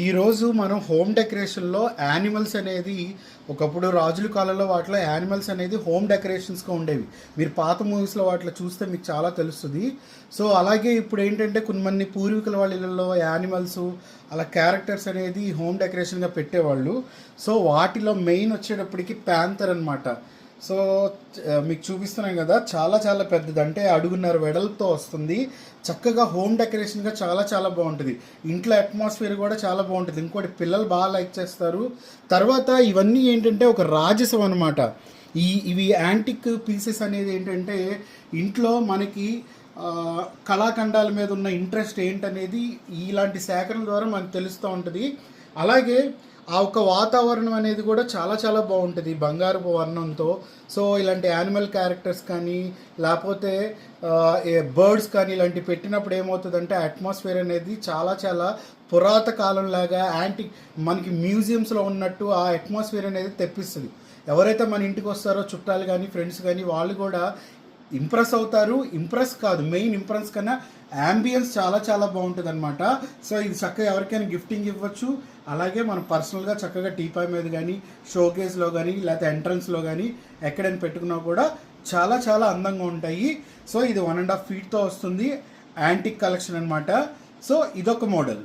ఈరోజు మనం home డెకరేషన్లో animals అనేది ఒకప్పుడు రాజుల కాలంలో వాటిలో యానిమల్స్ అనేది హోమ్ డెకరేషన్స్గా ఉండేవి. మీరు పాత మూవీస్లో వాటిలో చూస్తే మీకు చాలా తెలుస్తుంది. సో అలాగే ఇప్పుడు ఏంటంటే కొన్ని పూర్వీకుల వాళ్ళ ఇళ్ళల్లో యానిమల్స్ అలా క్యారెక్టర్స్ అనేది హోమ్ డెకరేషన్గా పెట్టేవాళ్ళు. సో వాటిలో మెయిన్ వచ్చేటప్పటికి ప్యాంథర్ అనమాట. సో మీకు చూపిస్తున్నాం కదా, చాలా చాలా పెద్దది, అంటే అడుగున్నర వెడల్పుతో వస్తుంది. చక్కగా హోమ్ డెకరేషన్గా చాలా చాలా బాగుంటుంది. ఇంట్లో అట్మాస్ఫియర్ కూడా చాలా బాగుంటుంది. ఇంకోటి పిల్లలు బాగా లైక్ చేస్తారు. తర్వాత ఇవన్నీ ఏంటంటే ఒక రాజసం అనమాట. ఇవి యాంటిక్ పీసెస్ అనేది ఏంటంటే ఇంట్లో మనకి కళాఖండాల మీద ఉన్న ఇంట్రెస్ట్ ఏంటనేది ఇలాంటి సేకరణ ద్వారా మనకు తెలుస్తూ ఉంటుంది. అలాగే ఆ ఒక వాతావరణం అనేది కూడా చాలా చాలా బాగుంటుంది బంగారపు వర్ణంతో. సో ఇలాంటి యానిమల్ క్యారెక్టర్స్ కానీ లేకపోతే బర్డ్స్ కానీ ఇలాంటివి పెట్టినప్పుడు ఏమవుతుందంటే అట్మాస్ఫియర్ అనేది చాలా చాలా పురాత కాలంలాగా మనకి మ్యూజియంస్లో ఉన్నట్టు ఆ అట్మాస్ఫియర్ అనేది తెప్పిస్తుంది. ఎవరైతే మన ఇంటికి వస్తారో చుట్టాలు కానీ ఫ్రెండ్స్ కానీ వాళ్ళు కూడా ఇంప్రెస్ అవుతారు. ఇంప్రెస్ కాదు, మెయిన్ ఇంప్రెస్ కన్నా యాంబియన్స్ చాలా చాలా బాగుంటుంది అనమాట. సో ఇది చక్కగా ఎవరికైనా గిఫ్టింగ్ ఇవ్వచ్చు. అలాగే మనం పర్సనల్గా చక్కగా టీపాయ్ మీద కానీ షోకేస్లో కానీ లేకపోతే ఎంట్రన్స్లో కానీ ఎక్కడైనా పెట్టుకున్నా కూడా చాలా చాలా అందంగా ఉంటాయి. సో ఇది 1.5 feetతో వస్తుంది, యాంటిక్ కలెక్షన్ అనమాట. సో ఇదొక మోడల్.